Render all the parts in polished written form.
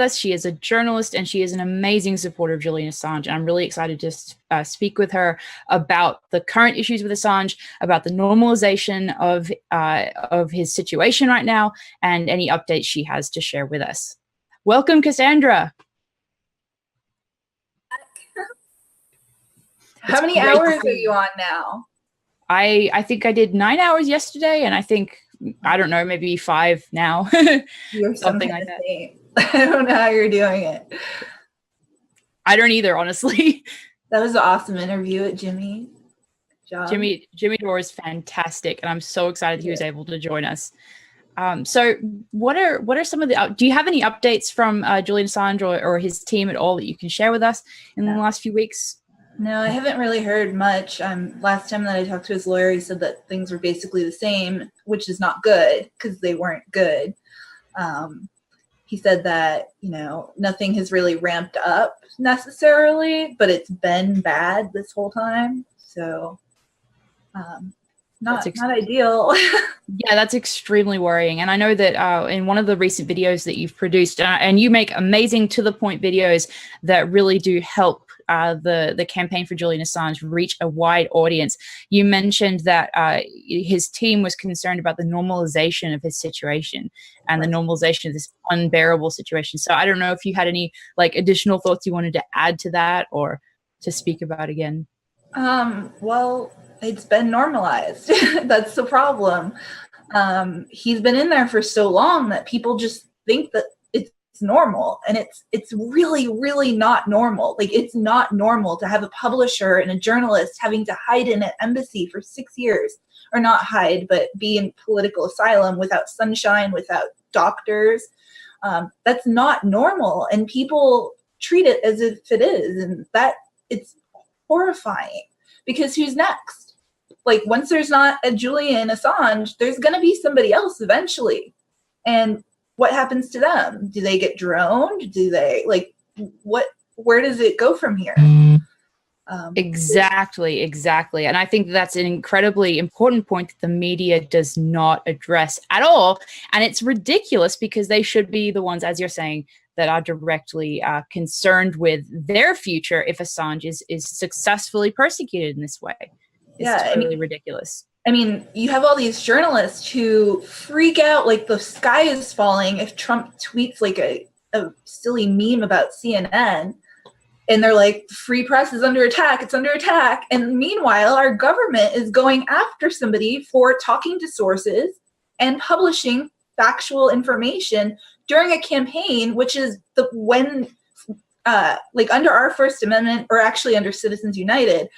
us. She is a journalist and she is an amazing supporter of Julian Assange. And I'm really excited to speak with her about the current issues with Assange, about the normalization of his situation right now, and any updates she has to share with us. Welcome, Cassandra. How many hours are you on now? I think I did 9 hours yesterday, and I think, I don't know, maybe 5 now. You're something like that. I don't know how you're doing it. I don't either, honestly. That was an awesome interview at Jimmy. Jimmy Dore is fantastic, and I'm so excited he was able to join us. So what are some of the, do you have any updates from Julian Assange or his team at all that you can share with us in the last few weeks? No, I haven't really heard much. Last time that I talked to his lawyer, he said that things were basically the same, which is not good because they weren't good. He said that, nothing has really ramped up necessarily, but it's been bad this whole time. So not ideal. Yeah, that's extremely worrying. And I know that in one of the recent videos that you've produced, and you make amazing to-the-point videos that really do help the campaign for Julian Assange reach a wide audience. You mentioned that his team was concerned about the normalization of his situation and the normalization of this unbearable situation. So I don't know if you had any additional thoughts you wanted to add to that or to speak about again. Well, it's been normalized. That's the problem. He's been in there for so long that people just think that it's normal, and it's really, really not normal. It's not normal to have a publisher and a journalist having to hide in an embassy for 6 years, or not hide, but be in political asylum without sunshine, without doctors. That's not normal, and people treat it as if it is, and that it's horrifying, because who's next? Once there's not a Julian Assange, there's going to be somebody else eventually. And what happens to them? Do they get droned? Do they, where does it go from here? Exactly. And I think that's an incredibly important point that the media does not address at all. And it's ridiculous because they should be the ones, as you're saying, that are directly concerned with their future if Assange is successfully persecuted in this way. It's totally ridiculous. I mean, you have all these journalists who freak out like the sky is falling if Trump tweets a silly meme about CNN, and they're like, free press is under attack, it's under attack. And meanwhile, our government is going after somebody for talking to sources and publishing factual information during a campaign, which is under our First Amendment, or actually under Citizens United,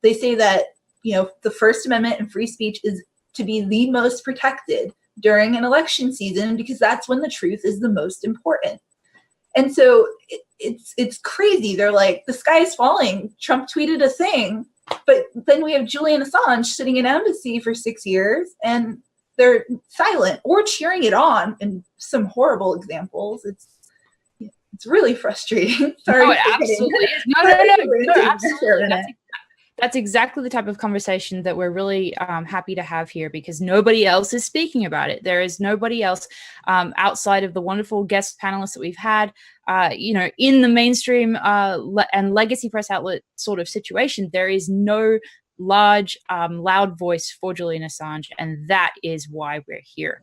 they say that, the First Amendment and free speech is to be the most protected during an election season, because that's when the truth is the most important. And so it's crazy. They're like, the sky is falling. Trump tweeted a thing, but then we have Julian Assange sitting in an embassy for 6 years, and they're silent or cheering it on in some horrible examples. It's really frustrating. Sorry. No, it absolutely is. No, absolutely. That's exactly the type of conversation that we're really happy to have here, because nobody else is speaking about it. There is nobody else outside of the wonderful guest panelists that we've had, in the mainstream and legacy press outlet sort of situation. There is no large, loud voice for Julian Assange, and that is why we're here.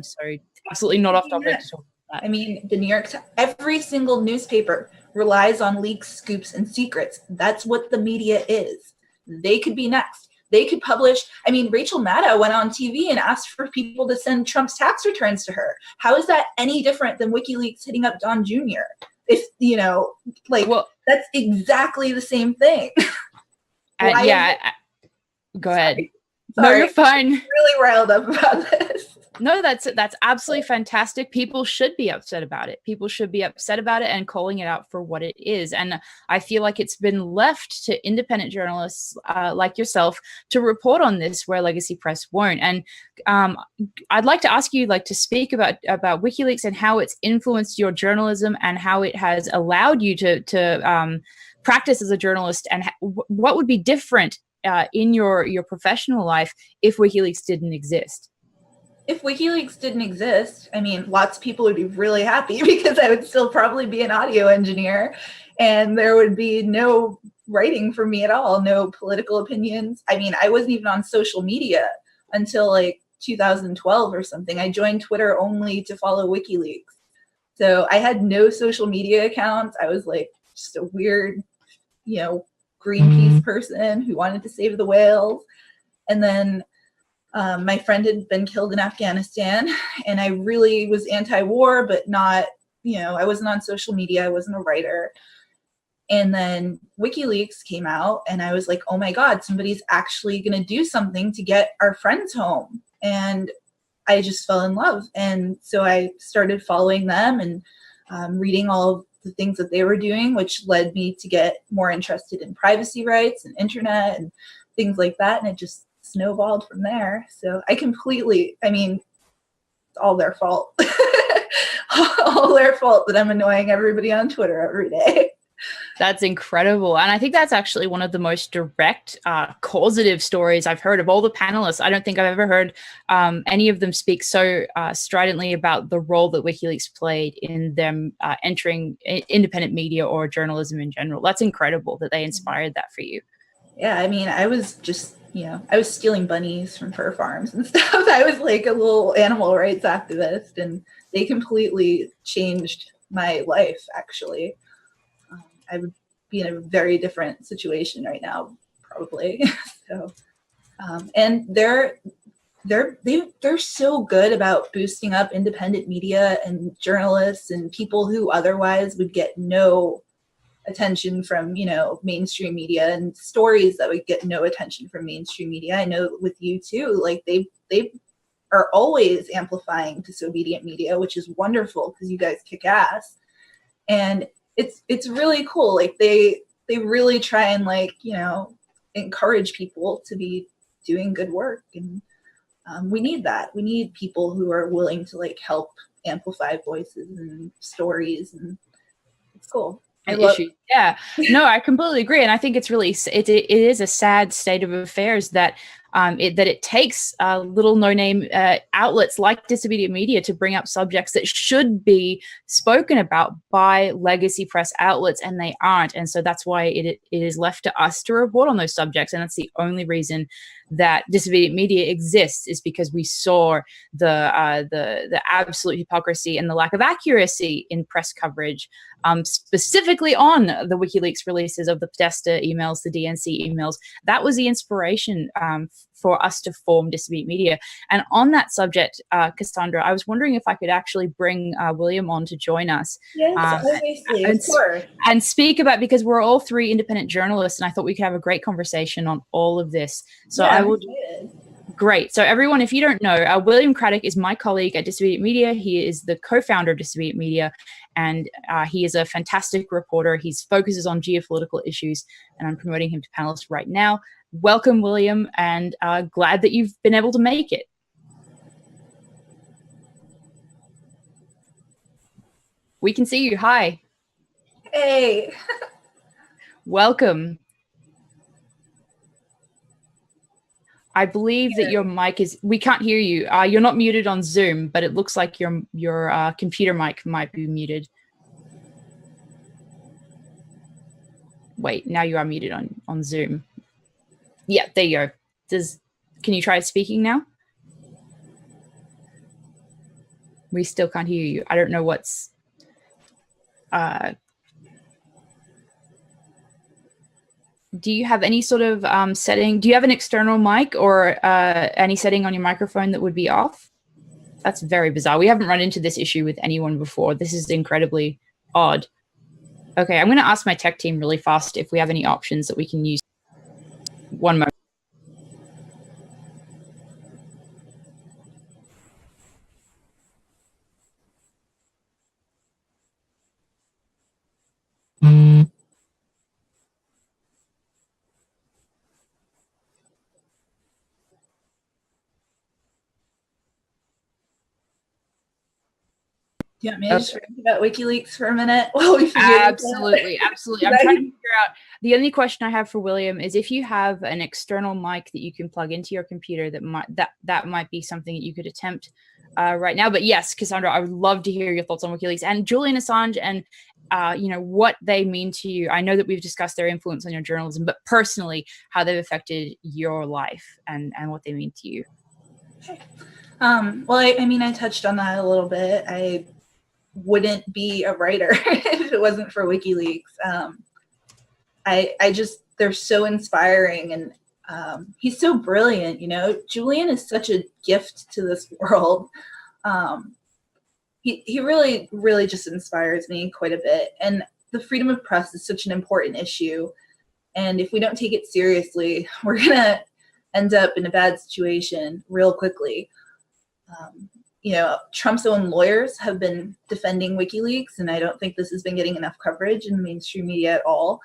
So absolutely not off topic to talk about that. I mean, the New York Times, every single newspaper relies on leaks, scoops, and secrets. That's what the media is. They could be next. They could publish. I mean, Rachel Maddow went on TV and asked for people to send Trump's tax returns to her. How is that any different than WikiLeaks hitting up Don Jr.? If, that's exactly the same thing. Go ahead. Sorry. No, you're fine. I'm really riled up about this. No, that's absolutely fantastic. People should be upset about it. People should be upset about it and calling it out for what it is. And I feel like it's been left to independent journalists like yourself to report on this, where legacy press won't. And I'd like to ask you to speak about WikiLeaks and how it's influenced your journalism and how it has allowed you to practice as a journalist, and what would be different in your professional life if WikiLeaks didn't exist. if WikiLeaks didn't exist, I mean, lots of people would be really happy because I would still probably be an audio engineer and there would be no writing for me at all, no political opinions. I mean, I wasn't even on social media until like 2012 or something. I joined Twitter only to follow WikiLeaks. So I had no social media accounts. I was like just a weird, you know, Greenpeace person who wanted to save the whales. And then my friend had been killed in Afghanistan, and I really was anti-war, but not, you know, I wasn't on social media. I wasn't a writer. And then WikiLeaks came out, and I was like, oh my God, somebody's actually going to do something to get our friends home. And I just fell in love. And so I started following them and reading all of the things that they were doing, which led me to get more interested in privacy rights and internet and things like that. And it just snowballed from there. So I mean, it's all their fault. All their fault that I'm annoying everybody on Twitter every day. That's incredible. And I think that's actually one of the most direct, causative stories I've heard of all the panelists. I don't think I've ever heard any of them speak so stridently about the role that WikiLeaks played in them entering independent media or journalism in general. That's incredible that they inspired that for you. Yeah, I mean, I was just, you know, I was stealing bunnies from fur farms and stuff. I was like a little animal rights activist, and they completely changed my life, actually. I would be in a very different situation right now, probably. So, and they're so good about boosting up independent media and journalists and people who otherwise would get no attention from, you know, mainstream media, and stories that would get no attention from mainstream media. I know with you too, like they are always amplifying disobedient media, which is wonderful because you guys kick ass. And it's really cool. Like they really try and, like, you know, encourage people to be doing good work. And we need that. We need people who are willing to like help amplify voices and stories, and it's cool. Issue. Yeah, no, I completely agree. And I think it's really, it is a sad state of affairs that it takes little no-name outlets like disobedient media to bring up subjects that should be spoken about by legacy press outlets, and they aren't. And so that's why it is left to us to report on those subjects. And that's the only reason that disobedient media exists, is because we saw the absolute hypocrisy and the lack of accuracy in press coverage, specifically on the WikiLeaks releases of the Podesta emails, the DNC emails. That was the inspiration for us to form Disobedient Media. And on that subject, Cassandra, I was wondering if I could actually bring William on to join us. Yes, obviously, of course. And speak about, because we're all three independent journalists, and I thought we could have a great conversation on all of this. So yeah, I will. Great. So everyone, if you don't know, William Craddick is my colleague at Disobedient Media. He is the co-founder of Disobedient Media, and he is a fantastic reporter. He focuses on geopolitical issues, and I'm promoting him to panelist right now. Welcome, William, and glad that you've been able to make it. We can see you. Hi. Hey. Welcome. I believe that your mic is, we can't hear you. You're not muted on Zoom, but it looks like your computer mic might be muted. Wait, now you are muted on Zoom. Yeah, there you go. Can you try speaking now? We still can't hear you. I don't know what's, do you have any sort of setting? Do you have an external mic or any setting on your microphone that would be off? That's very bizarre. We haven't run into this issue with anyone before. This is incredibly odd. Okay, I'm going to ask my tech team really fast if we have any options that we can use. One moment. you want me to just talk about WikiLeaks for a minute while we figure Absolutely. I'm trying to figure out. The only question I have for William is if you have an external mic that you can plug into your computer, that might be something that you could attempt right now. But yes, Cassandra, I would love to hear your thoughts on WikiLeaks and Julian Assange and what they mean to you. I know that we've discussed their influence on your journalism, but personally, how they've affected your life and what they mean to you. Well, I touched on that a little bit. I wouldn't be a writer if it wasn't for WikiLeaks. They're so inspiring, and he's so brilliant. Julian is such a gift to this world. He really, really just inspires me quite a bit. And the freedom of press is such an important issue. And if we don't take it seriously, we're gonna end up in a bad situation real quickly. Trump's own lawyers have been defending WikiLeaks, and I don't think this has been getting enough coverage in the mainstream media at all.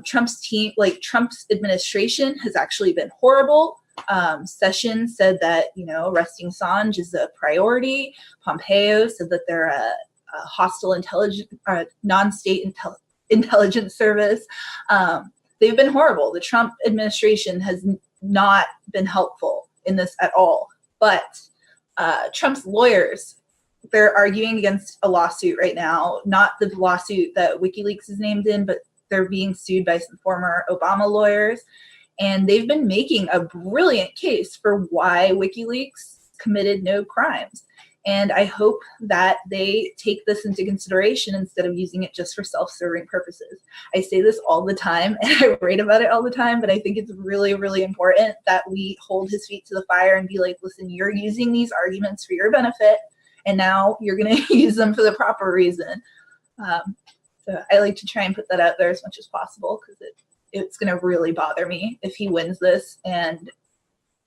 Trump's administration has actually been horrible. Sessions said that, arresting Assange is a priority. Pompeo said that they're a hostile non-state intelligence service. They've been horrible. The Trump administration has not been helpful in this at all. But Trump's lawyers, they're arguing against a lawsuit right now, not the lawsuit that WikiLeaks is named in, but they're being sued by some former Obama lawyers. And they've been making a brilliant case for why WikiLeaks committed no crimes. And I hope that they take this into consideration instead of using it just for self-serving purposes. I say this all the time and I write about it all the time, but I think it's really, really important that we hold his feet to the fire and be like, listen, you're using these arguments for your benefit, and now you're going to use them for the proper reason. So I like to try and put that out there as much as possible, because it's going to really bother me if he wins this and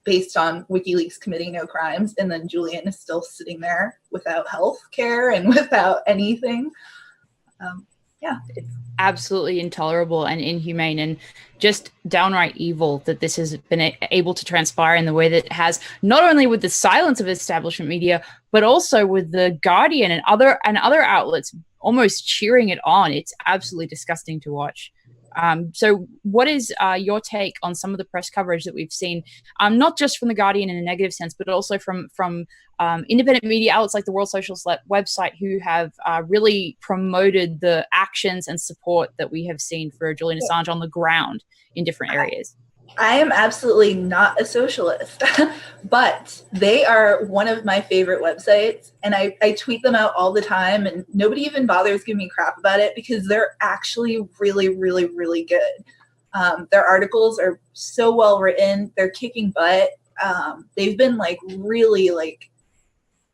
based on WikiLeaks committing no crimes, and then Julian is still sitting there without health care and without anything. It's absolutely intolerable and inhumane and just downright evil that this has been able to transpire in the way that it has, not only with the silence of establishment media, but also with the Guardian and other outlets almost cheering it on. It's absolutely disgusting to watch. So what is your take on some of the press coverage that we've seen, not just from the Guardian in a negative sense, but also from independent media outlets like the World Socialist website, who have really promoted the actions and support that we have seen for Julian Assange on the ground in different areas? I am absolutely not a socialist, but they are one of my favorite websites, and I tweet them out all the time, and nobody even bothers giving me crap about it because they're actually really, really, really good. Their articles are so well written. They're kicking butt. They've been really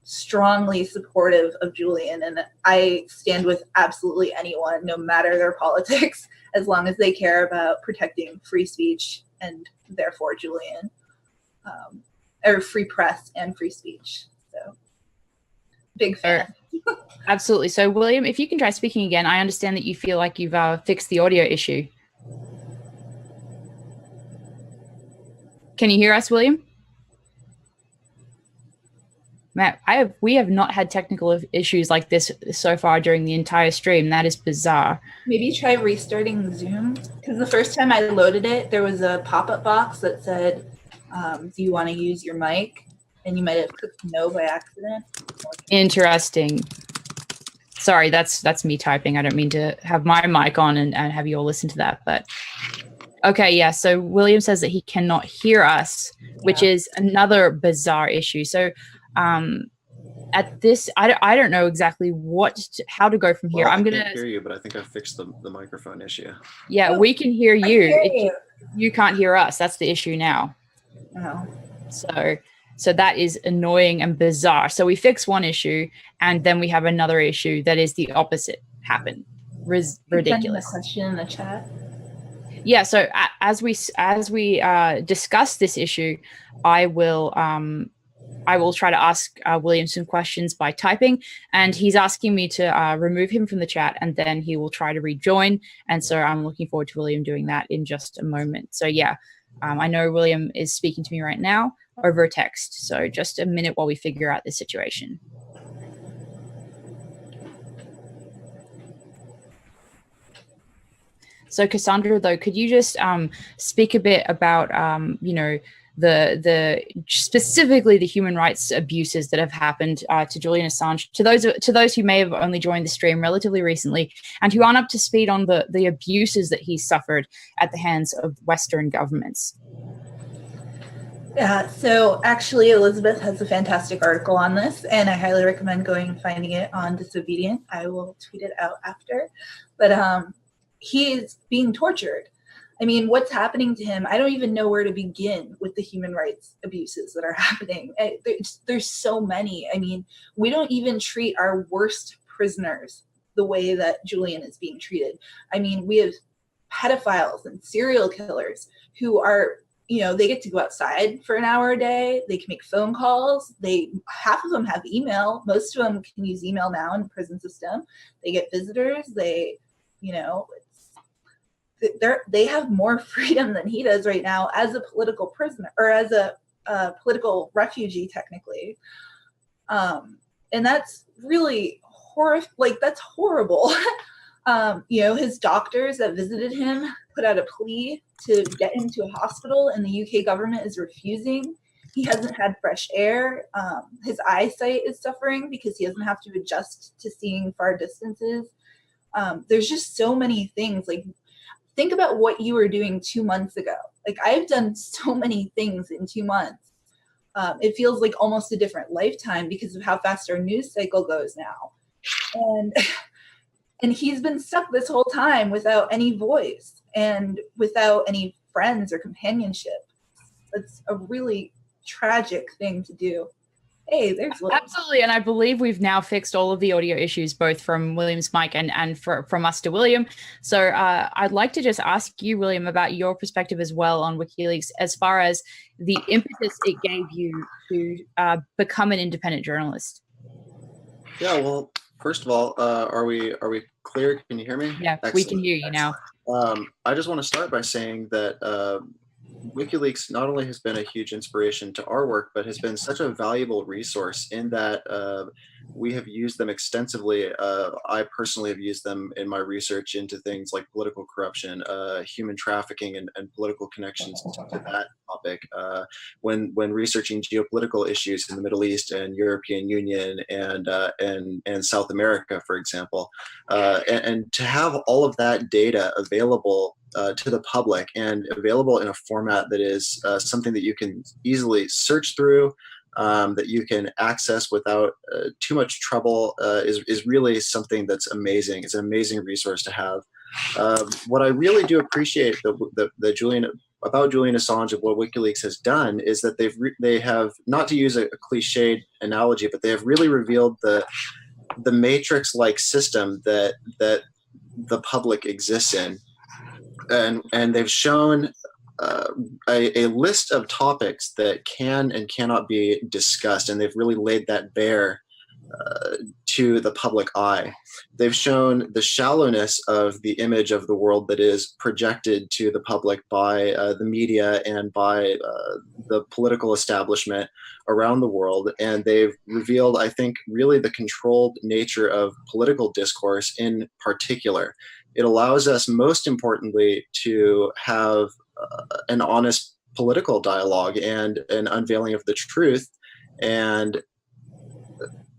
strongly supportive of Julian, and I stand with absolutely anyone, no matter their politics, as long as they care about protecting free speech and therefore Julian, or free press and free speech. So big fan. Absolutely. So William, if you can try speaking again. I understand that you feel like you've fixed the audio issue. Can you hear us, William? Matt, we have not had technical issues like this so far during the entire stream. That is bizarre. Maybe try restarting Zoom, because the first time I loaded it, there was a pop-up box that said, do you want to use your mic? And you might have clicked no by accident. Interesting. Sorry, that's me typing. I don't mean to have my mic on and have you all listen to that. But okay, yeah. So William says that he cannot hear us, which is another bizarre issue. So at this, I don't know exactly how to go from here. I can't hear you, but I think I fixed the microphone issue. Yeah, we can hear you. You can't hear us. That's the issue now. Oh. So that is annoying and bizarre. So we fix one issue, and then we have another issue that is the opposite happen. Ridiculous. Question in the chat. Yeah. So as we discuss this issue, I will try to ask William some questions by typing, and he's asking me to remove him from the chat, and then he will try to rejoin. And so I'm looking forward to William doing that in just a moment. So yeah, I know William is speaking to me right now over text. So just a minute while we figure out this situation. So Cassandra, though, could you just speak a bit about, the specifically the human rights abuses that have happened to Julian Assange, to those who may have only joined the stream relatively recently and who aren't up to speed on the abuses that he's suffered at the hands of Western governments? Yeah, so actually Elizabeth has a fantastic article on this, and I highly recommend going and finding it on Disobedient. I will tweet it out after. But he is being tortured. I mean, what's happening to him? I don't even know where to begin with the human rights abuses that are happening. There's so many. I mean, we don't even treat our worst prisoners the way that Julian is being treated. I mean, we have pedophiles and serial killers who are, they get to go outside for an hour a day. They can make phone calls. Half of them have email. Most of them can use email now in the prison system. They get visitors. They have more freedom than he does right now as a political prisoner, or as a political refugee, technically. And that's really that's horrible. His doctors that visited him put out a plea to get him to a hospital, and the UK government is refusing. He hasn't had fresh air. His eyesight is suffering because he doesn't have to adjust to seeing far distances. There's just so many things. Think about what you were doing 2 months ago. I've done so many things in 2 months. It feels like almost a different lifetime because of how fast our news cycle goes now. And he's been stuck this whole time without any voice and without any friends or companionship. It's a really tragic thing to do. Hey, there's William. Absolutely, and I believe we've now fixed all of the audio issues, both from William's mic and from us to William. So I'd like to just ask you, William, about your perspective as well on WikiLeaks, as far as the impetus it gave you to become an independent journalist. Yeah, well, first of all, are we clear? Can you hear me? Yeah, excellent. We can hear you now. I just want to start by saying that WikiLeaks not only has been a huge inspiration to our work, but has been such a valuable resource in that we have used them extensively. I personally have used them in my research into things like political corruption, human trafficking, and political connections to that topic. When researching geopolitical issues in the Middle East and European Union and South America, for example, and to have all of that data available to the public and available in a format that is something that you can easily search through, that you can access without too much trouble, is really something that's amazing. It's an amazing resource to have. What I really do appreciate about Julian Assange and what WikiLeaks has done is that they have, not to use a cliched analogy, but they have really revealed the matrix-like system that the public exists in. And they've shown a list of topics that can and cannot be discussed, and they've really laid that bare to the public eye. They've shown the shallowness of the image of the world that is projected to the public by the media and by the political establishment around the world, and they've revealed, I think, really the controlled nature of political discourse in particular. It allows us, most importantly, to have an honest political dialogue and an unveiling of the truth, and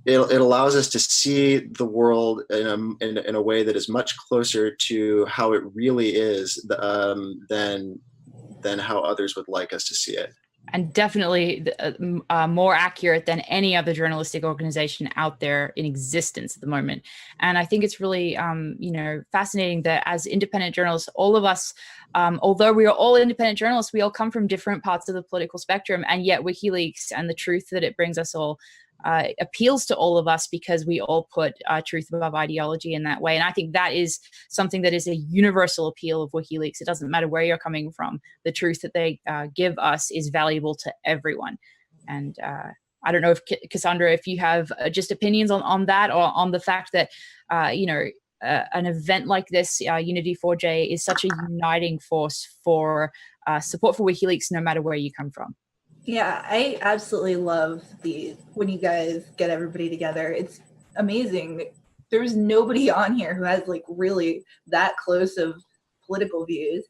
it allows us to see the world in a way that is much closer to how it really is than how others would like us to see it. And definitely more accurate than any other journalistic organization out there in existence at the moment. And I think it's really, fascinating that as independent journalists, all of us, although we are all independent journalists, we all come from different parts of the political spectrum. And yet WikiLeaks and the truth that it brings us all appeals to all of us because we all put truth above ideology in that way. And I think that is something that is a universal appeal of WikiLeaks. It doesn't matter where you're coming from. The truth that they give us is valuable to everyone. And I don't know if Cassandra, if you have just opinions on that, or on the fact that, an event like this, Unity 4J, is such a uniting force for support for WikiLeaks, no matter where you come from. Yeah, I absolutely love when you guys get everybody together. It's amazing. There's nobody on here who has really that close of political views,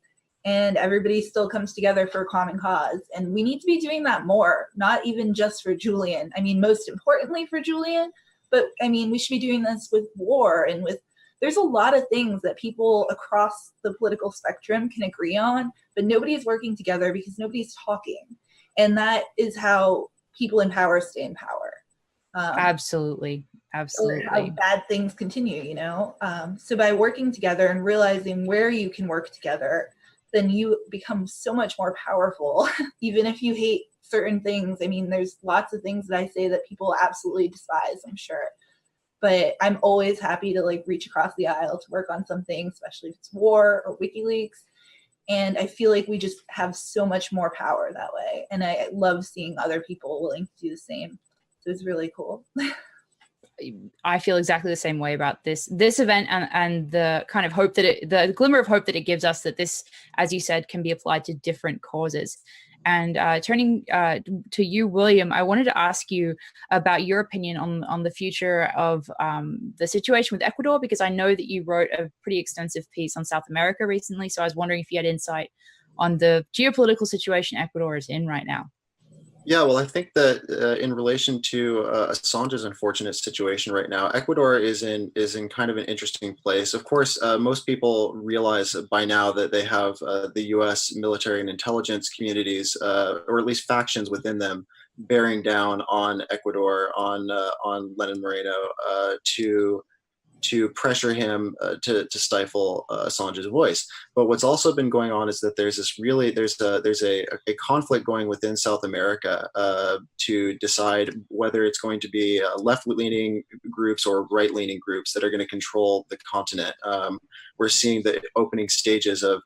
and everybody still comes together for a common cause. And we need to be doing that more, not even just for Julian. I mean, most importantly for Julian, but I mean, we should be doing this with war and with, there's a lot of things that people across the political spectrum can agree on, but nobody's working together because nobody's talking. And that is how people in power stay in power. Absolutely. Absolutely. How bad things continue, you know? So by working together and realizing where you can work together, then you become so much more powerful, even if you hate certain things. I mean, there's lots of things that I say that people absolutely despise, I'm sure. But I'm always happy to like reach across the aisle to work on something, especially if it's war or WikiLeaks. And I feel like we just have so much more power that way. And I love seeing other people willing to do the same. So it's really cool. I feel exactly the same way about this event, and the kind of hope that the glimmer of hope that it gives us, that this, as you said, can be applied to different causes. And turning to you, William, I wanted to ask you about your opinion on the future of the situation with Ecuador, because I know that you wrote a pretty extensive piece on South America recently. So I was wondering if you had insight on the geopolitical situation Ecuador is in right now. Yeah, well, I think that in relation to Assange's unfortunate situation right now, Ecuador is in kind of an interesting place. Of course, most people realize by now that they have the U.S. military and intelligence communities, or at least factions within them, bearing down on Ecuador, on Lenin Moreno, to pressure him to stifle Assange's voice. But what's also been going on is that there's a conflict going within South America to decide whether it's going to be left-leaning groups or right-leaning groups that are going to control the continent. We're seeing the opening stages of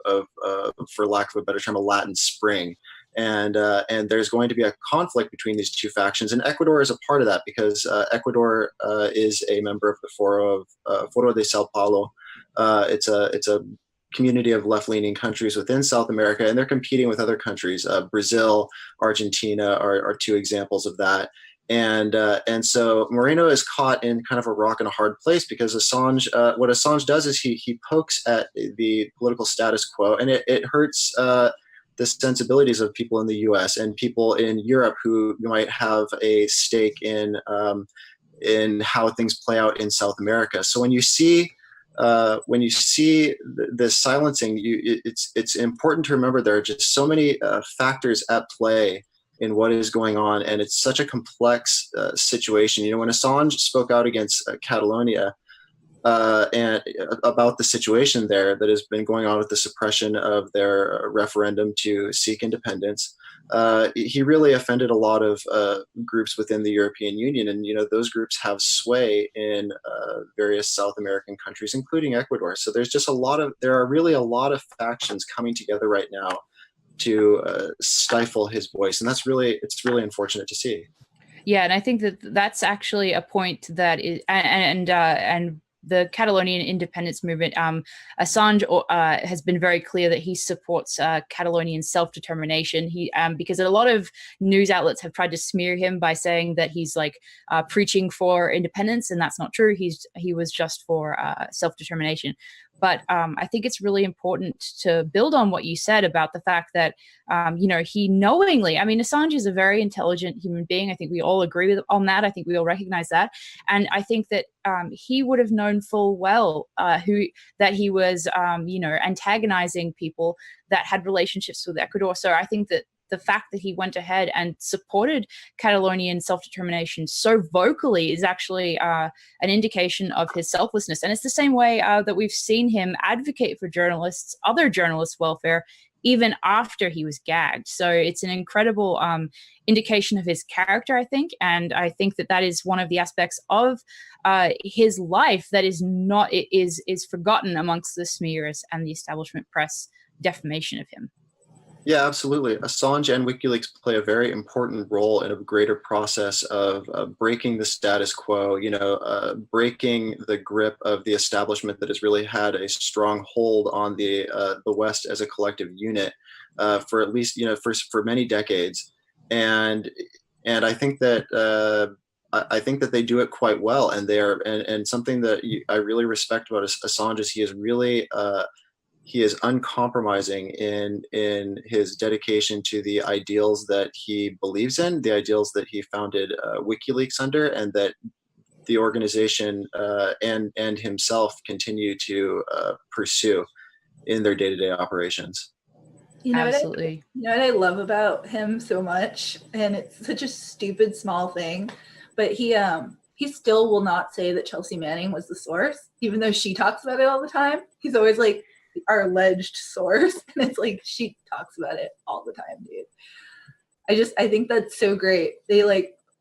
for lack of a better term, a Latin Spring. And there's going to be a conflict between these two factions, and Ecuador is a part of that because Ecuador is a member of the Foro de Sao Paulo. It's a community of left-leaning countries within South America, and they're competing with other countries. Brazil, Argentina are two examples of that. And so Moreno is caught in kind of a rock and a hard place because Assange, what Assange does is he pokes at the political status quo, and it hurts the sensibilities of people in the U.S. and people in Europe who might have a stake in how things play out in South America. So when you see the silencing, it's important to remember there are just so many factors at play in what is going on, and it's such a complex situation. You know, when Assange spoke out against Catalonia, and about the situation there that has been going on with the suppression of their referendum to seek independence, he really offended a lot of groups within the European Union, and you know those groups have sway in various South American countries, including Ecuador. So there are really a lot of factions coming together right now to stifle his voice, and it's really unfortunate to see. Yeah, and I think that's actually a point that is and the Catalonian independence movement, Assange has been very clear that he supports Catalonian self-determination. Because a lot of news outlets have tried to smear him by saying that he's like preaching for independence, and that's not true. He was just for self-determination. But I think it's really important to build on what you said about the fact that, he knowingly, I mean, Assange is a very intelligent human being. I think we all agree on that. I think we all recognize that. And I think that he would have known full well that he was, antagonizing people that had relationships with Ecuador. So I think that the fact that he went ahead and supported Catalonian self-determination so vocally is actually an indication of his selflessness. And it's the same way that we've seen him advocate for other journalists' welfare, even after he was gagged. So it's an incredible indication of his character, I think. And I think that is one of the aspects of his life that is forgotten amongst the smears and the establishment press defamation of him. Yeah, absolutely. Assange and WikiLeaks play a very important role in a greater process of breaking the status quo, breaking the grip of the establishment that has really had a strong hold on the West as a collective unit for at least, for many decades. And I think that they do it quite well, and they are, and something that I really respect about Assange is he is really he is uncompromising in his dedication to the ideals that he believes in, the ideals that he founded WikiLeaks under, and that the organization and himself continue to pursue in their day-to-day operations. Absolutely. You know what I love about him so much, and it's such a stupid small thing, but he still will not say that Chelsea Manning was the source, even though she talks about it all the time. He's always like, our alleged source, and it's like, she talks about it all the time, dude. I think that's so great.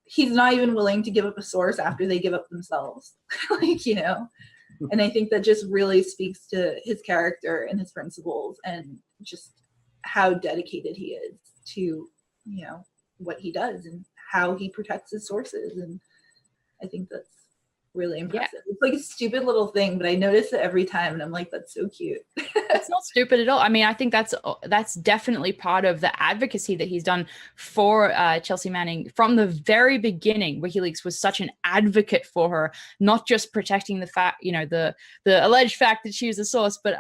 He's not even willing to give up a source after they give up themselves. And I think that just really speaks to his character and his principles and just how dedicated he is to, what he does and how he protects his sources. And I think that's really impressive. Yeah. It's like a stupid little thing, but I notice it every time and I'm like, that's so cute. It's not stupid at all. I mean, I think that's definitely part of the advocacy that he's done for Chelsea Manning from the very beginning. WikiLeaks was such an advocate for her, not just protecting the fact, the alleged fact that she was a source, but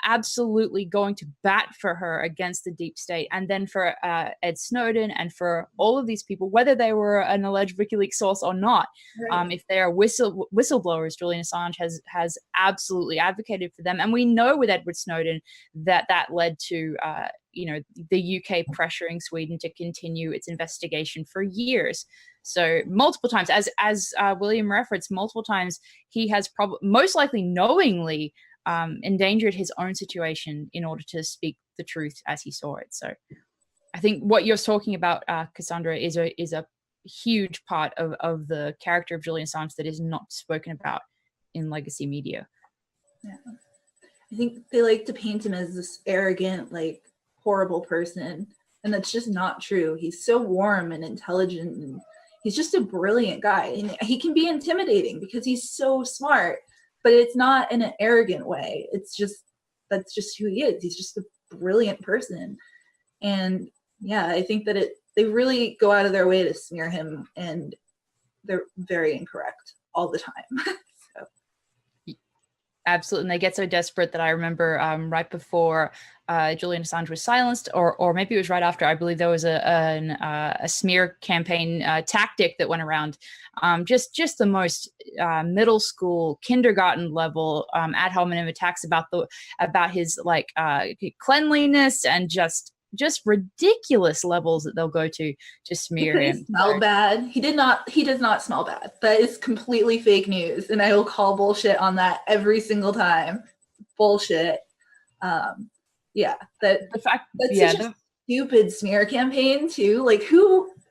absolutely going to bat for her against the deep state. And then for Ed Snowden and for all of these people, whether they were an alleged WikiLeaks source or not, right. If they are whistleblowers, Julian Assange has absolutely advocated for them. And we know with Edward Snowden that led to, the UK pressuring Sweden to continue its investigation for years. So multiple times, as William referenced, multiple times he has most likely knowingly endangered his own situation in order to speak the truth as he saw it. So I think what you're talking about, Cassandra, is a huge part of the character of Julian Assange that is not spoken about in legacy media. Yeah. I think they like to paint him as this arrogant, horrible person, and that's just not true. He's so warm and intelligent, and he's just a brilliant guy. And he can be intimidating because he's so smart, but it's not in an arrogant way. That's just who he is. He's just a brilliant person. And yeah, I think that they really go out of their way to smear him, and they're very incorrect all the time. Absolutely. And they get so desperate that I remember right before Julian Assange was silenced, or maybe it was right after, I believe there was a smear campaign tactic that went around, just the most middle school, kindergarten level ad hominem attacks about his cleanliness and just ridiculous levels that they'll go to smear him. Smell bad. He does not smell bad. That is completely fake news, and I will call bullshit on that every single time. Bullshit. That's such a stupid smear campaign too.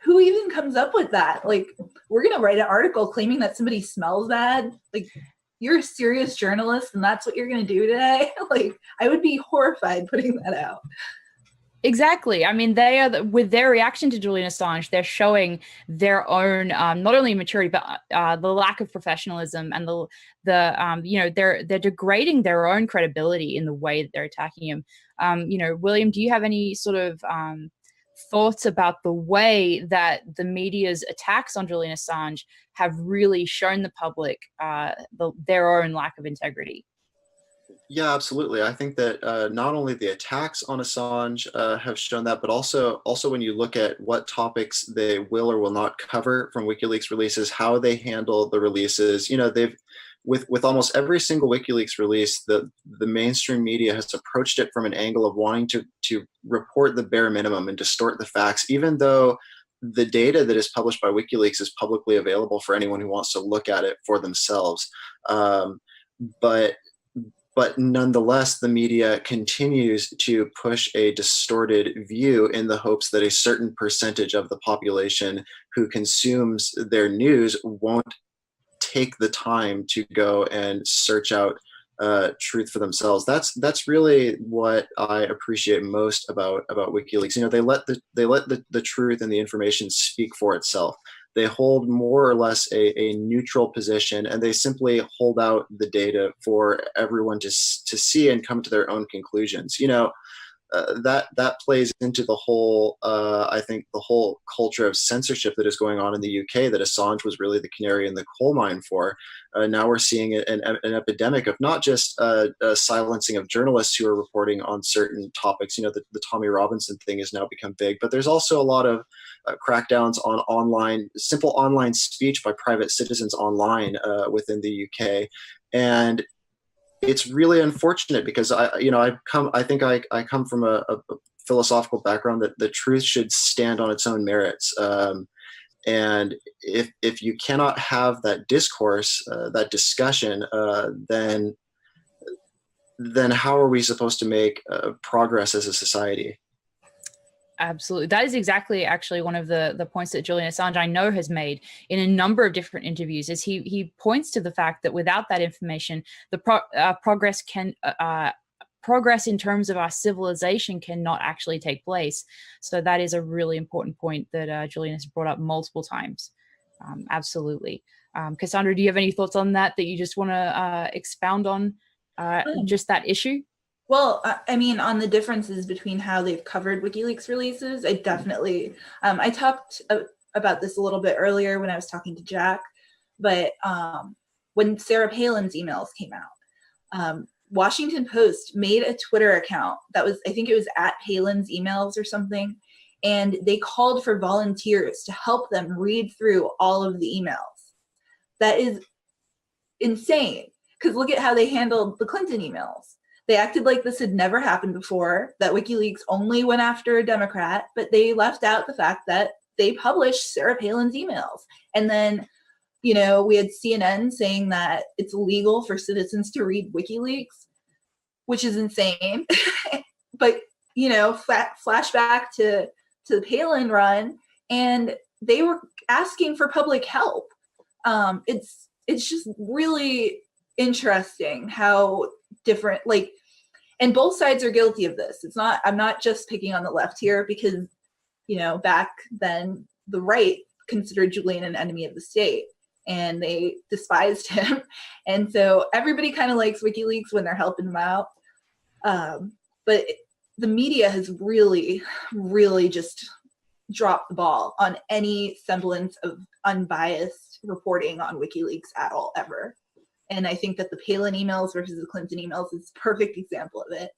Who even comes up with that? We're gonna write an article claiming that somebody smells bad. You're a serious journalist, and that's what you're gonna do today? I would be horrified putting that out. Exactly. I mean, they are with their reaction to Julian Assange, they're showing their own not only maturity but the lack of professionalism, and they're degrading their own credibility in the way that they're attacking him. William, do you have any sort of thoughts about the way that the media's attacks on Julian Assange have really shown the public their own lack of integrity? Yeah, absolutely. I think that not only the attacks on Assange have shown that, but also when you look at what topics they will or will not cover from WikiLeaks releases, how they handle the releases. They've with almost every single WikiLeaks release, the mainstream media has approached it from an angle of wanting to report the bare minimum and distort the facts, even though the data that is published by WikiLeaks is publicly available for anyone who wants to look at it for themselves. But nonetheless, the media continues to push a distorted view in the hopes that a certain percentage of the population who consumes their news won't take the time to go and search out truth for themselves. That's really what I appreciate most about WikiLeaks. They let the truth and the information speak for itself. They hold more or less a neutral position, and they simply hold out the data for everyone to see and come to their own conclusions. that plays into the whole, I think, the whole culture of censorship that is going on in the UK that Assange was really the canary in the coal mine for. Now we're seeing an epidemic of not just silencing of journalists who are reporting on certain topics. You know, the Tommy Robinson thing has now become big, but there's also a lot of crackdowns on simple online speech by private citizens online within the UK. And it's really unfortunate because I think I come from a philosophical background that the truth should stand on its own merits. And if you cannot have that discourse, that discussion, then how are we supposed to make progress as a society? Absolutely. That is exactly actually one of the points that Julian Assange, I know, has made in a number of different interviews, is he points to the fact that without that information, the progress in terms of our civilization cannot actually take place. So that is a really important point that Julian has brought up multiple times. Absolutely. Cassandra, do you have any thoughts on that you just want to expound on just that issue? Well, I mean, on the differences between how they've covered WikiLeaks releases, I definitely, I talked about this a little bit earlier when I was talking to Jack, but when Sarah Palin's emails came out, Washington Post made a Twitter account that was, I think it was at Palin's emails or something, and they called for volunteers to help them read through all of the emails. That is insane, because look at how they handled the Clinton emails. They acted like this had never happened before, that WikiLeaks only went after a Democrat, but they left out the fact that they published Sarah Palin's emails. And then, you know, we had CNN saying that it's illegal for citizens to read WikiLeaks, which is insane. But, you know, flashback to the Palin run, and they were asking for public help. It's just really interesting how different, like, and both sides are guilty of this. It's not, I'm not just picking on the left here, because, you know, back then the right considered Julian an enemy of the state and they despised him. And so everybody kind of likes WikiLeaks when they're helping them out. But the media has really, really just dropped the ball on any semblance of unbiased reporting on WikiLeaks at all, ever. And I think that the Palin emails versus the Clinton emails is a perfect example of it.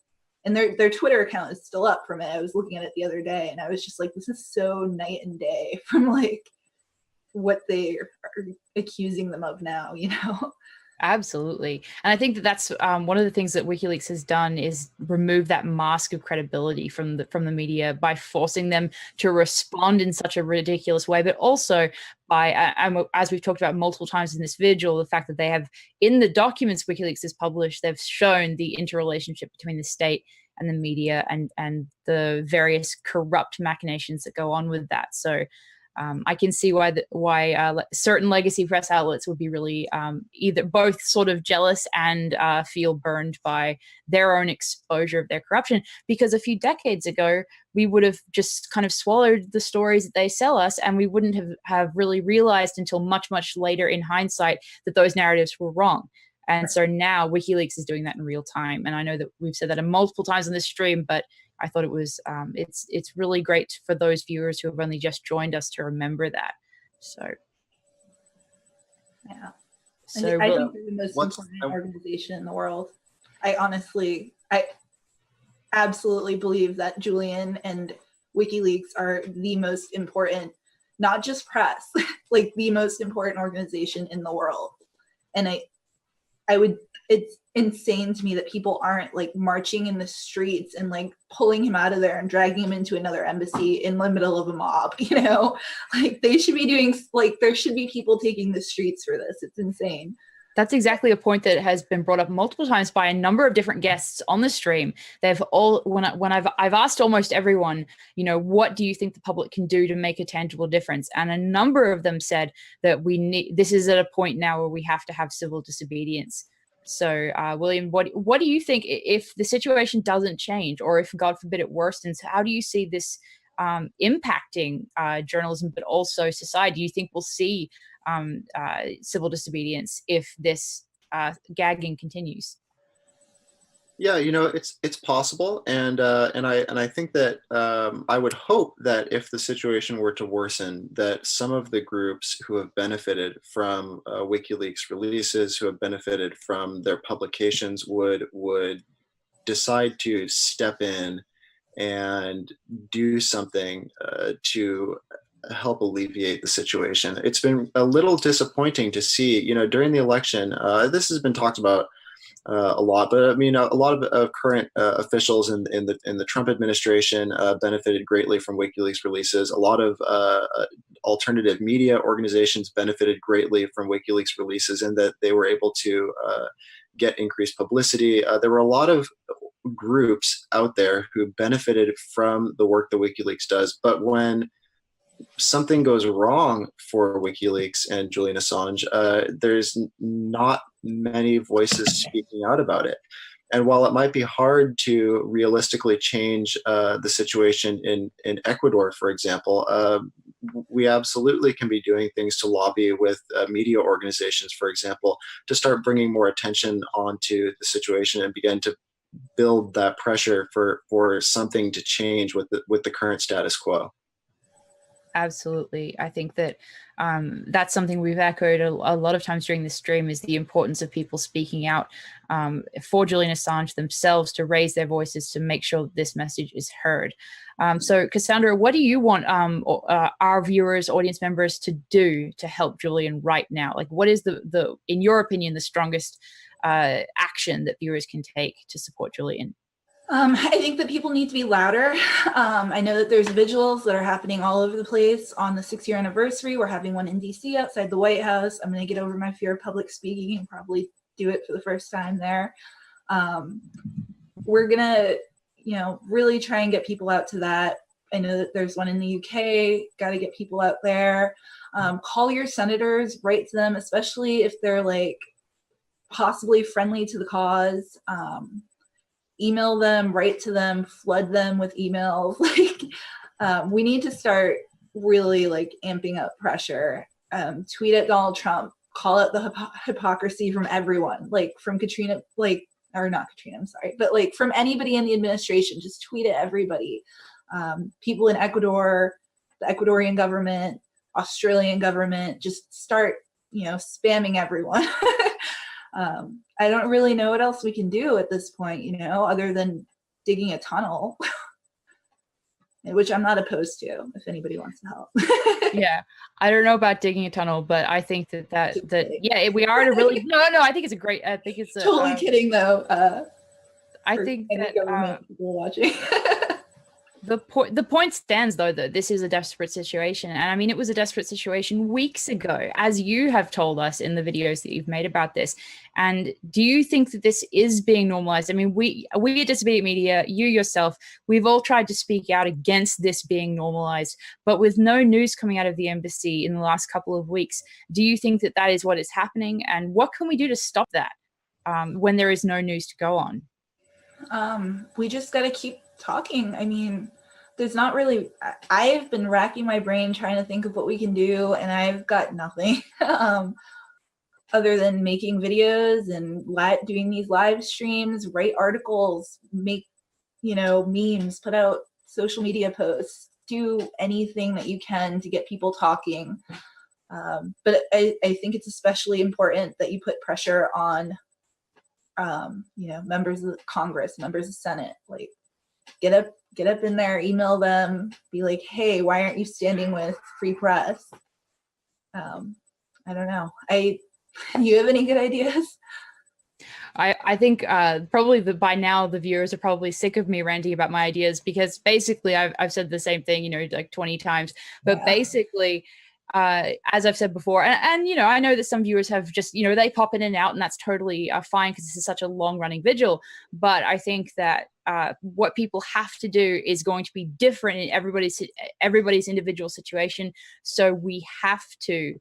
And their Twitter account is still up from it. I was looking at it the other day and I was just like, this is so night and day from like what they are accusing them of now, you know? Absolutely. And I think that that's one of the things that WikiLeaks has done is remove that mask of credibility from the media by forcing them to respond in such a ridiculous way, but also by, as we've talked about multiple times in this vigil, the fact that they have, in the documents WikiLeaks has published, they've shown the interrelationship between the state and the media and the various corrupt machinations that go on with that. So I can see why certain legacy press outlets would be really either both sort of jealous and feel burned by their own exposure of their corruption. Because a few decades ago, we would have just kind of swallowed the stories that they sell us, and we wouldn't have really realized until much, much later in hindsight that those narratives were wrong. And so now WikiLeaks is doing that in real time. And I know that we've said that multiple times on this stream, but I thought it was, it's really great for those viewers who have only just joined us to remember that. So, yeah. So I think they're the most important organization in the world. I absolutely believe that Julian and WikiLeaks are the most important, not just press, like the most important organization in the world. And it's insane to me that people aren't like marching in the streets and like pulling him out of there and dragging him into another embassy in the middle of a mob, you know, like they should be doing, like there should be people taking the streets for this. It's insane. That's exactly a point that has been brought up multiple times by a number of different guests on the stream. They've all, when I've asked almost everyone, you know, what do you think the public can do to make a tangible difference? And a number of them said that this is at a point now where we have to have civil disobedience. So, William, what do you think if the situation doesn't change, or if, God forbid, it worsens? How do you see this impacting journalism, but also society? Do you think we'll see civil disobedience if this gagging continues? Yeah, it's possible, and I think that I would hope that if the situation were to worsen, that some of the groups who have benefited from WikiLeaks releases, who have benefited from their publications, would decide to step in and do something to help alleviate the situation. It's been a little disappointing to see, during the election. This has been talked about a lot, but I mean, a lot of current officials in the Trump administration benefited greatly from WikiLeaks releases. A lot of alternative media organizations benefited greatly from WikiLeaks releases, in that they were able to get increased publicity. There were a lot of groups out there who benefited from the work that WikiLeaks does, but when something goes wrong for WikiLeaks and Julian Assange, there's not many voices speaking out about it. And while it might be hard to realistically change the situation in Ecuador, for example, we absolutely can be doing things to lobby with media organizations, for example, to start bringing more attention onto the situation and begin to build that pressure for something to change with the current status quo. Absolutely. I think that that's something we've echoed a lot of times during this stream, is the importance of people speaking out for Julian Assange themselves, to raise their voices, to make sure that this message is heard. So Cassandra, what do you want our viewers, audience members to do to help Julian right now? Like, what is the in your opinion, the strongest action that viewers can take to support Julian? I think that people need to be louder. I know that there's vigils that are happening all over the place on the 6-year anniversary. We're having one in DC outside the White House. I'm going to get over my fear of public speaking and probably do it for the first time there. We're going to, really try and get people out to that. I know that there's one in the UK. Got to get people out there. Call your senators, write to them, especially if they're like possibly friendly to the cause. Email them, write to them, flood them with emails. We need to start really amping up pressure. Tweet at Donald Trump, call out the hypocrisy from everyone, from Katrina, or not Katrina, I'm sorry, but from anybody in the administration. Just tweet at everybody. People in Ecuador, the Ecuadorian government, Australian government, just start, spamming everyone. I don't really know what else we can do at this point, other than digging a tunnel, which I'm not opposed to if anybody wants to help. Yeah, I don't know about digging a tunnel, but I think that yeah, we are to really no. I think it's a great. I think it's totally kidding though. I think that people watching. The point stands, though, that this is a desperate situation. And I mean, it was a desperate situation weeks ago, as you have told us in the videos that you've made about this. And do you think that this is being normalized? I mean, we at Disability Media, you yourself, we've all tried to speak out against this being normalized. But with no news coming out of the embassy in the last couple of weeks, do you think that that is what is happening? And what can we do to stop that when there is no news to go on? We just got to keep talking. I mean, there's not really, I've been racking my brain trying to think of what we can do, and I've got nothing other than making videos and doing these live streams, write articles, make, memes, put out social media posts, do anything that you can to get people talking. But I think it's especially important that you put pressure on, members of Congress, members of Senate, get up in there, email them, be like, hey, why aren't you standing with free press? I don't know. You have any good ideas? I think probably by now the viewers are probably sick of me ranting about my ideas, because basically I've said the same thing, 20 times, but basically, as I've said before, and I know that some viewers have just, they pop in and out, and that's totally fine, because this is such a long running vigil. But I think that what people have to do is going to be different in everybody's individual situation. So we have to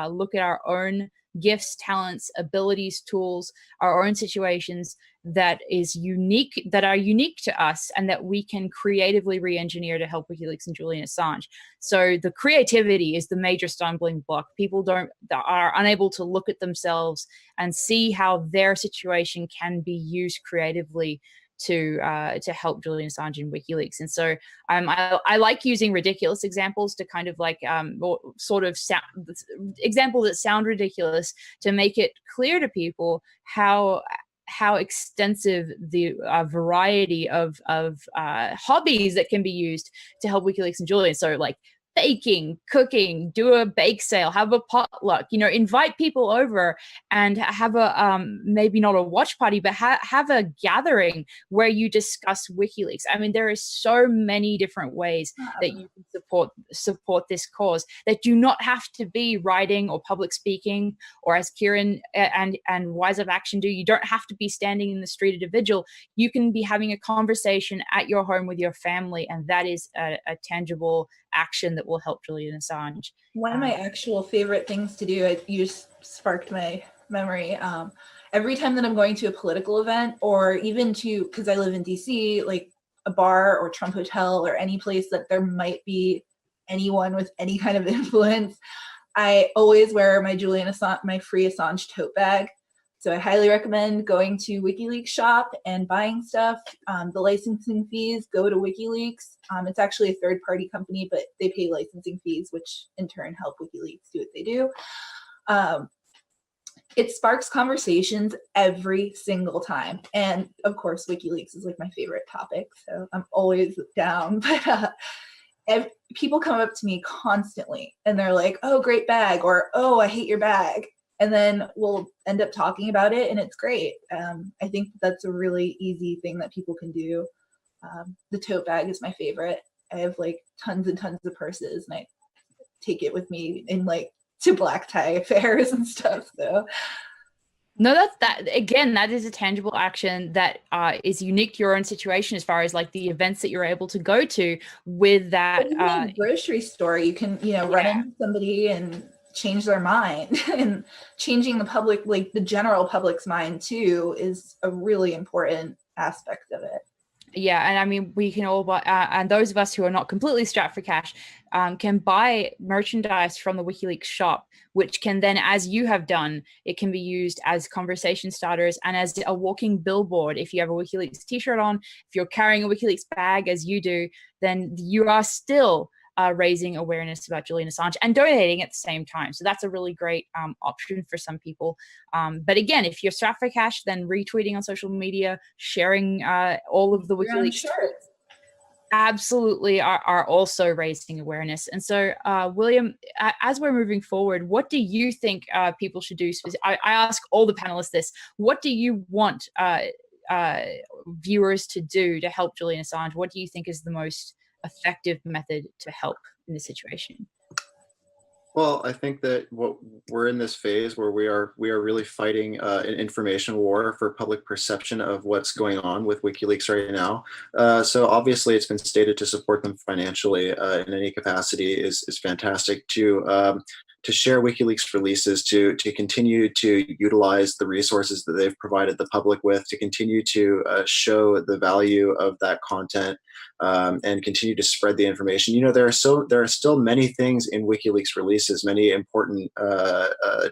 look at our own gifts, talents, abilities, tools, our own situations that are unique to us, and that we can creatively re-engineer to help WikiLeaks and Julian Assange. So the creativity is the major stumbling block. People are unable to look at themselves and see how their situation can be used creatively to help Julian Assange and WikiLeaks. And so I like using ridiculous examples to kind of like examples that sound ridiculous, to make it clear to people how extensive the variety of hobbies that can be used to help WikiLeaks and Julian. So like baking, cooking, do a bake sale, have a potluck, invite people over and have a maybe not a watch party, but have a gathering where you discuss WikiLeaks. I mean, there are so many different ways that you can support this cause that do not have to be writing or public speaking, or as Kieran and Wise of Action do, you don't have to be standing in the street at a vigil. You can be having a conversation at your home with your family, and that is a tangible action that will help Julian Assange. One of my actual favorite things to do, you just sparked my memory. Every time that I'm going to a political event, or even because I live in DC, like a bar or Trump Hotel or any place that there might be anyone with any kind of influence, I always wear my my free Assange tote bag. So I highly recommend going to WikiLeaks shop and buying stuff. The licensing fees go to WikiLeaks. It's actually a third-party company, but they pay licensing fees, which in turn help WikiLeaks do what they do. It sparks conversations every single time. And of course, WikiLeaks is like my favorite topic, so I'm always down. But people come up to me constantly and they're like, oh, great bag, or oh, I hate your bag. And then we'll end up talking about it, and it's great. I think that's a really easy thing that people can do. The tote bag is my favorite. I have like tons and tons of purses, and I take it with me in like to black tie affairs and stuff. So no, that is a tangible action that is unique to your own situation, as far as like the events that you're able to go to with that. Grocery store, you can run into somebody and change their mind. And changing the public, like the general public's mind too, is a really important aspect of it. Yeah, and I mean, we can all buy, and those of us who are not completely strapped for cash can buy merchandise from the WikiLeaks shop, which can then, as you have done, it can be used as conversation starters and as a walking billboard. If you have a WikiLeaks t-shirt on, if you're carrying a WikiLeaks bag as you do, then you are still raising awareness about Julian Assange and donating at the same time. So that's a really great option for some people. But again, if you're strapped for cash, then retweeting on social media, sharing all of the WikiLeaks shirts absolutely are also raising awareness. And so, William, as we're moving forward, what do you think people should do? I ask all the panelists this: what do you want viewers to do to help Julian Assange? What do you think is the most effective method to help in this situation? Well, I think that we're in this phase where we are really fighting an information war for public perception of what's going on with WikiLeaks right now. So obviously, it's been stated to support them financially in any capacity is fantastic. To share WikiLeaks releases, to continue to utilize the resources that they've provided the public with, to continue to show the value of that content, and continue to spread the information. There are still many things in WikiLeaks releases, many important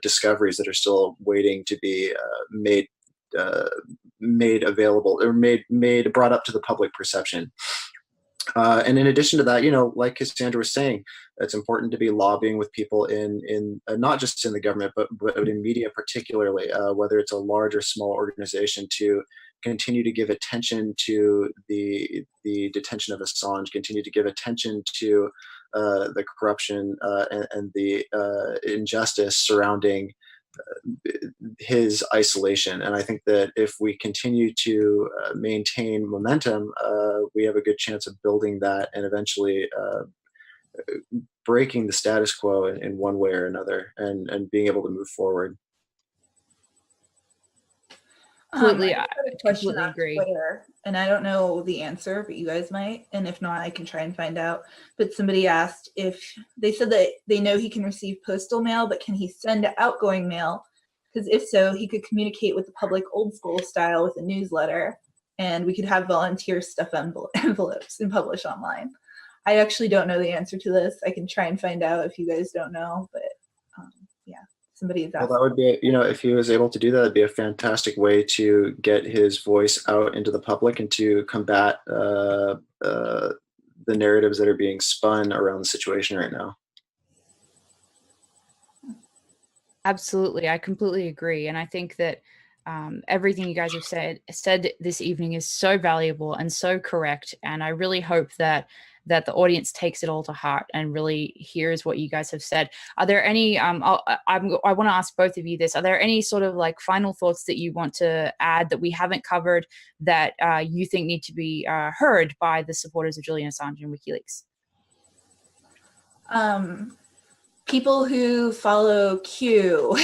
discoveries that are still waiting to be made available, or brought up to the public perception. And in addition to that, like Cassandra was saying, it's important to be lobbying with people in not just in the government, but in media particularly, whether it's a large or small organization, to continue to give attention to the detention of Assange, continue to give attention to the corruption and the injustice surrounding his isolation. And I think that if we continue to maintain momentum, we have a good chance of building that and eventually breaking the status quo in one way or another, and being able to move forward. Completely, I had a question on Twitter, and I don't know the answer, but you guys might. And if not, I can try and find out. But somebody asked if they said that they know he can receive postal mail, but can he send outgoing mail? Because if so, he could communicate with the public old school style with a newsletter, and we could have volunteers stuff envelopes and publish online. I actually don't know the answer to this. I can try and find out if you guys don't know, but yeah, somebody's asking. Well, that would be, if he was able to do that, it'd be a fantastic way to get his voice out into the public and to combat the narratives that are being spun around the situation right now. Absolutely. I completely agree. And I think that everything you guys have said this evening is so valuable and so correct. And I really hope that the audience takes it all to heart and really hears what you guys have said. Are there any, I want to ask both of you this, are there any sort of like final thoughts that you want to add that we haven't covered that you think need to be heard by the supporters of Julian Assange and WikiLeaks? People who follow Q,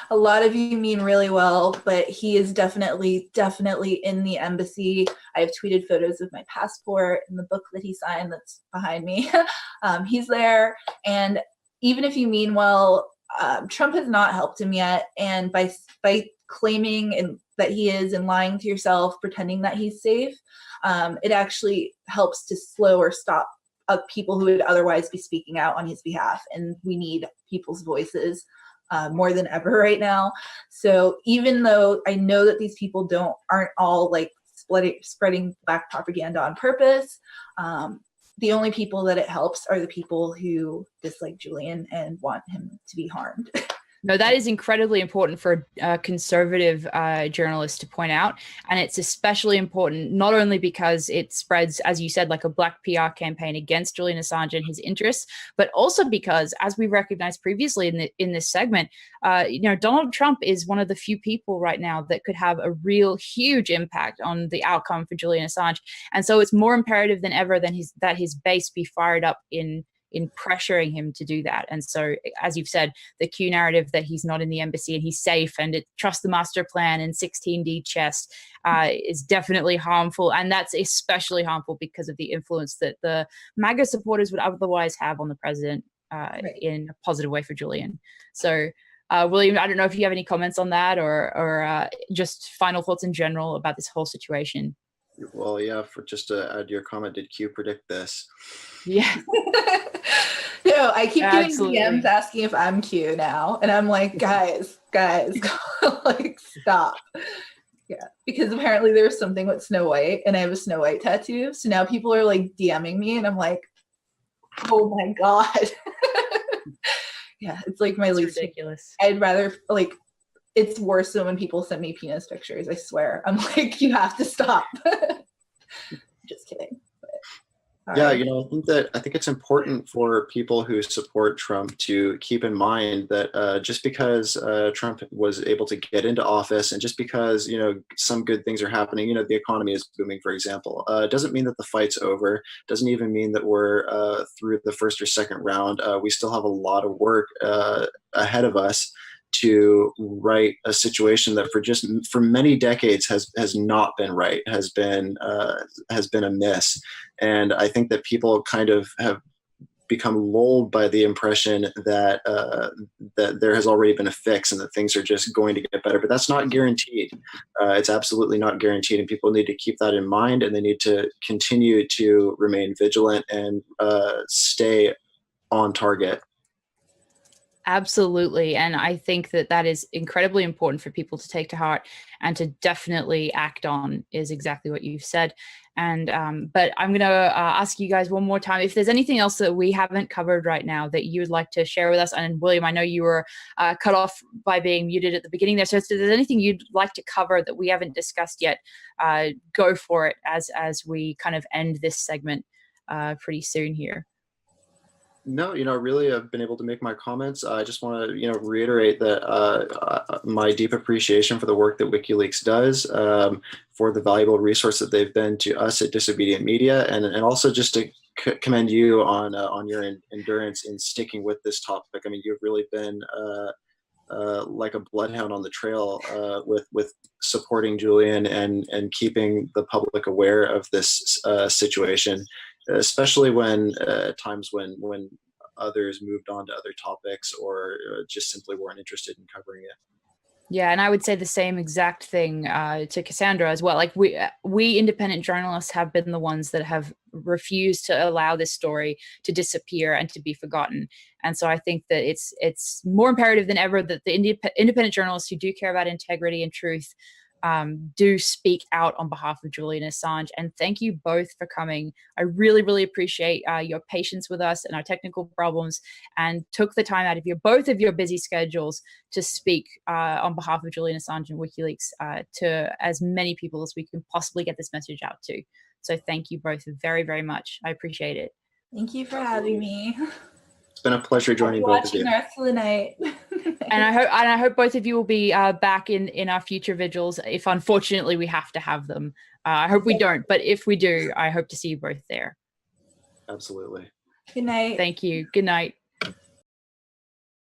a lot of you mean really well, but he is definitely in the embassy. I have tweeted photos of my passport and the book that he signed that's behind me. He's there, and even if you mean well, Trump has not helped him yet, and by claiming that he is and lying to yourself, pretending that he's safe, it actually helps to slow or stop of people who would otherwise be speaking out on his behalf. And we need people's voices more than ever right now. So even though I know that these people aren't all like spreading black propaganda on purpose, the only people that it helps are the people who dislike Julian and want him to be harmed. No, that is incredibly important for a conservative journalist to point out. And it's especially important, not only because it spreads, as you said, like a black PR campaign against Julian Assange and his interests, but also because, as we recognized previously in this segment, Donald Trump is one of the few people right now that could have a real huge impact on the outcome for Julian Assange. And so it's more imperative than ever that his base be fired up in pressuring him to do that. And so, as you've said, the Q narrative that he's not in the embassy and he's safe and trust the master plan and 16D chess is definitely harmful. And that's especially harmful because of the influence that the MAGA supporters would otherwise have on the president in a positive way for Julian. So, William, I don't know if you have any comments on that or just final thoughts in general about this whole situation. Well, yeah, just to add to your comment, did Q predict this? Yeah. No, I keep getting DMs asking if I'm Q now. And I'm like, guys, like, stop. Yeah, because apparently there was something with Snow White and I have a Snow White tattoo. So now people are like DMing me and I'm like, oh my God. Yeah, it's like my least ridiculous. I'd rather like, it's worse than when people send me penis pictures, I swear. I'm like, you have to stop. Just kidding. But, yeah, I think it's important for people who support Trump to keep in mind that just because Trump was able to get into office and just because, some good things are happening, the economy is booming, for example, doesn't mean that the fight's over, doesn't even mean that we're through the first or second round. We still have a lot of work ahead of us to right a situation that for many decades has not been right, has been a miss. And I think that people kind of have become lulled by the impression that that there has already been a fix and that things are just going to get better. But that's not guaranteed. It's absolutely not guaranteed. And people need to keep that in mind, and they need to continue to remain vigilant and stay on target. Absolutely. And I think that is incredibly important for people to take to heart and to definitely act on, is exactly what you've said. And but I'm going to ask you guys one more time if there's anything else that we haven't covered right now that you would like to share with us. And William, I know you were cut off by being muted at the beginning there. So if there's anything you'd like to cover that we haven't discussed yet, go for it as we kind of end this segment pretty soon here. No, really, I've been able to make my comments. I just want to, reiterate that my deep appreciation for the work that WikiLeaks does, for the valuable resource that they've been to us at Disobedient Media, and also just to commend you on your endurance in sticking with this topic. I mean, you've really been like a bloodhound on the trail with supporting Julian and keeping the public aware of this situation. Especially when times when others moved on to other topics or just simply weren't interested in covering it. Yeah, and I would say the same exact thing to Cassandra as well. Like we independent journalists have been the ones that have refused to allow this story to disappear and to be forgotten. And so I think that it's more imperative than ever that the independent journalists who do care about integrity and truth do speak out on behalf of Julian Assange. And thank you both for coming. I really, really appreciate your patience with us and our technical problems, and took the time out of both of your busy schedules to speak on behalf of Julian Assange and WikiLeaks to as many people as we can possibly get this message out to. So thank you both very, very much. I appreciate it. Thank you for having me. It's been a pleasure joining both of you. Watching the rest of the night. And I hope both of you will be back in our future vigils, if unfortunately we have to have them. I hope we don't, but if we do, I hope to see you both there. Absolutely. Good night. Thank you. Good night.